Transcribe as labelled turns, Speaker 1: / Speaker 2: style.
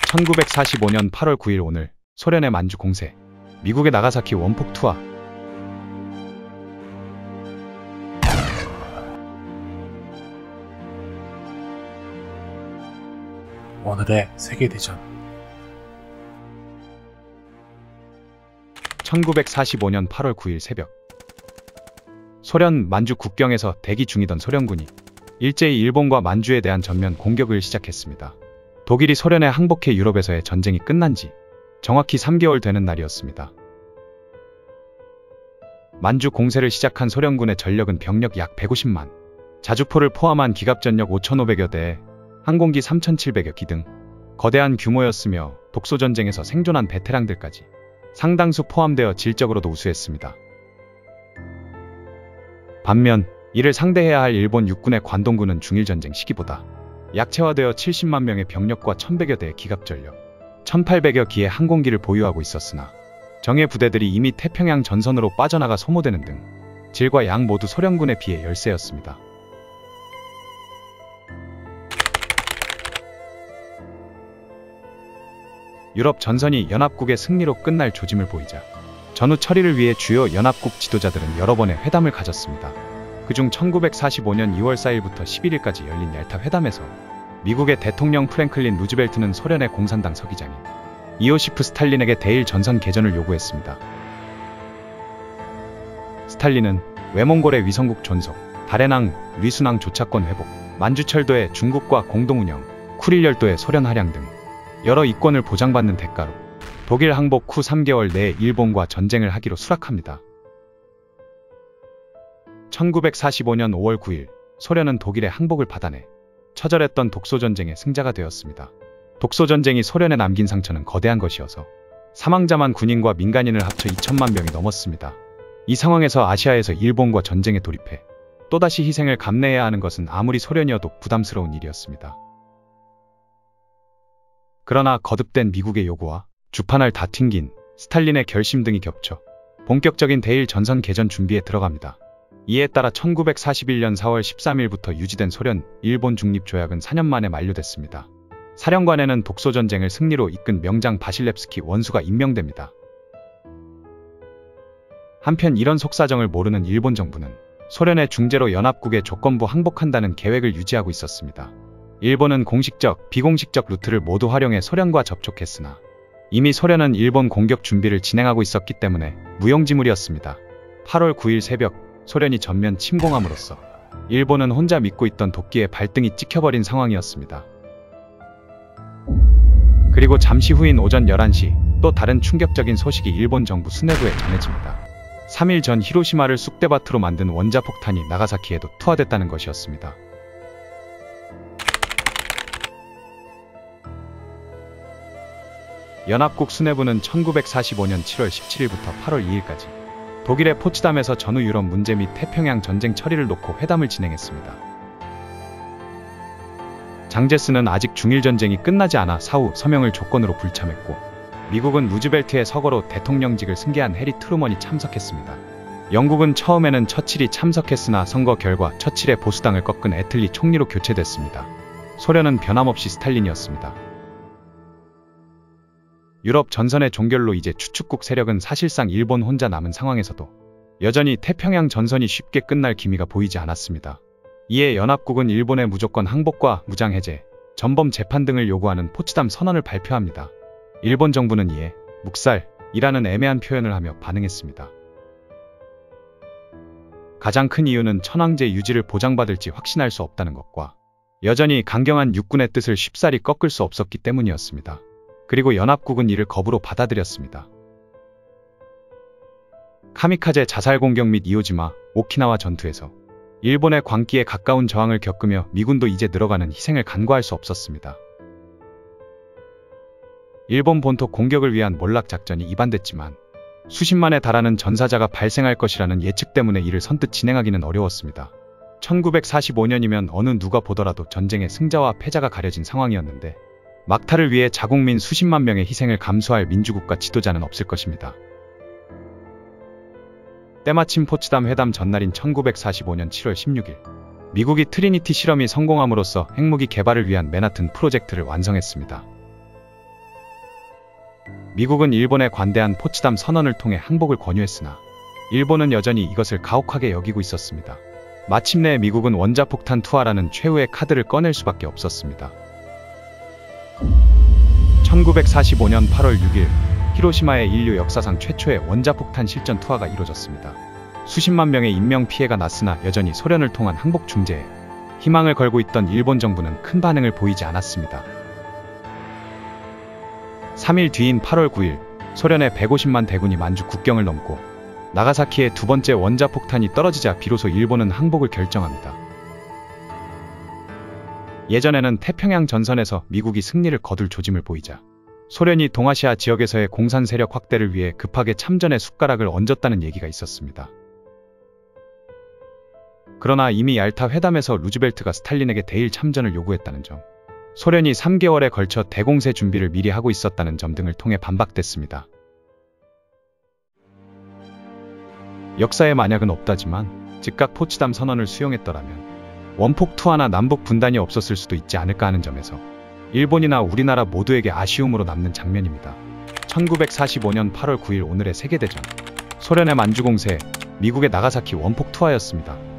Speaker 1: 1945년 8월 9일 오늘 소련의 만주 공세, 미국의 나가사키 원폭 투하.
Speaker 2: 오늘의 세계대전.
Speaker 1: 1945년 8월 9일 새벽, 소련 만주 국경에서 대기 중이던 소련군이 일제히 일본과 만주에 대한 전면 공격을 시작했습니다. 독일이 소련에 항복해 유럽에서의 전쟁이 끝난 지 정확히 3개월 되는 날이었습니다. 만주 공세를 시작한 소련군의 전력은 병력 약 150만, 자주포를 포함한 기갑전력 5,500여 대, 항공기 3,700여 기 등 거대한 규모였으며 독소전쟁에서 생존한 베테랑들까지 상당수 포함되어 질적으로도 우수했습니다. 반면 이를 상대해야 할 일본 육군의 관동군은 중일전쟁 시기보다 약체화되어 70만 명의 병력과 1,100여 대의 기갑전력, 1,800여 기의 항공기를 보유하고 있었으나 정예 부대들이 이미 태평양 전선으로 빠져나가 소모되는 등 질과 양 모두 소련군에 비해 열세였습니다. 유럽 전선이 연합국의 승리로 끝날 조짐을 보이자 전후 처리를 위해 주요 연합국 지도자들은 여러 번의 회담을 가졌습니다. 그중 1945년 2월 4일부터 11일까지 열린 얄타 회담에서 미국의 대통령 프랭클린 루즈벨트는 소련의 공산당 서기장인 이오시프 스탈린에게 대일 전선 개전을 요구했습니다. 스탈린은 외몽골의 위성국 존속, 달해낭, 리순항 조차권 회복, 만주철도의 중국과 공동운영, 쿠릴열도의 소련 할양 등 여러 이권을 보장받는 대가로 독일 항복 후 3개월 내에 일본과 전쟁을 하기로 수락합니다. 1945년 5월 9일 소련은 독일의 항복을 받아내 처절했던 독소전쟁의 승자가 되었습니다. 독소전쟁이 소련에 남긴 상처는 거대한 것이어서 사망자만 군인과 민간인을 합쳐 2천만 명이 넘었습니다. 이 상황에서 아시아에서 일본과 전쟁에 돌입해 또다시 희생을 감내해야 하는 것은 아무리 소련이어도 부담스러운 일이었습니다. 그러나 거듭된 미국의 요구와 주판을 다 튕긴 스탈린의 결심 등이 겹쳐 본격적인 대일 전선 개전 준비에 들어갑니다. 이에 따라 1941년 4월 13일부터 유지된 소련-일본 중립조약은 4년 만에 만료됐습니다. 사령관에는 독소전쟁을 승리로 이끈 명장 바실렙스키 원수가 임명됩니다. 한편 이런 속사정을 모르는 일본 정부는 소련의 중재로 연합국의 조건부 항복한다는 계획을 유지하고 있었습니다. 일본은 공식적, 비공식적 루트를 모두 활용해 소련과 접촉했으나 이미 소련은 일본 공격 준비를 진행하고 있었기 때문에 무용지물이었습니다. 8월 9일 새벽 소련이 전면 침공함으로써 일본은 혼자 믿고 있던 도끼에 발등이 찍혀버린 상황이었습니다. 그리고 잠시 후인 오전 11시 또 다른 충격적인 소식이 일본 정부 수뇌부에 전해집니다. 3일 전 히로시마를 쑥대밭으로 만든 원자폭탄이 나가사키에도 투하됐다는 것이었습니다. 연합국 수뇌부는 1945년 7월 17일부터 8월 2일까지 독일의 포츠담에서 전후 유럽 문제 및 태평양 전쟁 처리를 놓고 회담을 진행했습니다. 장제스는 아직 중일전쟁이 끝나지 않아 사후 서명을 조건으로 불참했고 미국은 루즈벨트의 서거로 대통령직을 승계한 해리 트루먼이 참석했습니다. 영국은 처음에는 처칠이 참석했으나 선거 결과 처칠의 보수당을 꺾은 애틀리 총리로 교체됐습니다. 소련은 변함없이 스탈린이었습니다. 유럽 전선의 종결로 이제 추축국 세력은 사실상 일본 혼자 남은 상황에서도 여전히 태평양 전선이 쉽게 끝날 기미가 보이지 않았습니다. 이에 연합국은 일본의 무조건 항복과 무장 해제, 전범 재판 등을 요구하는 포츠담 선언을 발표합니다. 일본 정부는 이에 묵살이라는 애매한 표현을 하며 반응했습니다. 가장 큰 이유는 천황제 유지를 보장받을지 확신할 수 없다는 것과 여전히 강경한 육군의 뜻을 쉽사리 꺾을 수 없었기 때문이었습니다. 그리고 연합국은 이를 겁으로 받아들였습니다. 카미카제 자살 공격 및 이오지마, 오키나와 전투에서 일본의 광기에 가까운 저항을 겪으며 미군도 이제 늘어가는 희생을 간과할 수 없었습니다. 일본 본토 공격을 위한 몰락작전이 이반됐지만 수십만에 달하는 전사자가 발생할 것이라는 예측 때문에 이를 선뜻 진행하기는 어려웠습니다. 1945년이면 어느 누가 보더라도 전쟁의 승자와 패자가 가려진 상황이었는데 막타를 위해 자국민 수십만 명의 희생을 감수할 민주국가 지도자는 없을 것입니다. 때마침 포츠담 회담 전날인 1945년 7월 16일 미국이 트리니티 실험이 성공함으로써 핵무기 개발을 위한 맨하튼 프로젝트를 완성했습니다. 미국은 일본에 관대한 포츠담 선언을 통해 항복을 권유했으나 일본은 여전히 이것을 가혹하게 여기고 있었습니다. 마침내 미국은 원자폭탄 투하라는 최후의 카드를 꺼낼 수밖에 없었습니다. 1945년 8월 6일 히로시마에 인류 역사상 최초의 원자폭탄 실전 투하가 이루어졌습니다. 수십만 명의 인명피해가 났으나 여전히 소련을 통한 항복 중재에 희망을 걸고 있던 일본 정부는 큰 반응을 보이지 않았습니다. 3일 뒤인 8월 9일 소련의 150만 대군이 만주 국경을 넘고 나가사키에 두 번째 원자폭탄이 떨어지자 비로소 일본은 항복을 결정합니다. 예전에는 태평양 전선에서 미국이 승리를 거둘 조짐을 보이자 소련이 동아시아 지역에서의 공산 세력 확대를 위해 급하게 참전에 숟가락을 얹었다는 얘기가 있었습니다. 그러나 이미 얄타 회담에서 루즈벨트가 스탈린에게 대일 참전을 요구했다는 점, 소련이 3개월에 걸쳐 대공세 준비를 미리 하고 있었다는 점 등을 통해 반박됐습니다. 역사에 만약은 없다지만 즉각 포츠담 선언을 수용했더라면 원폭 투하나 남북 분단이 없었을 수도 있지 않을까 하는 점에서 일본이나 우리나라 모두에게 아쉬움으로 남는 장면입니다. 1945년 8월 9일 오늘의 세계대전, 소련의 만주 공세, 미국의 나가사키 원폭 투하였습니다.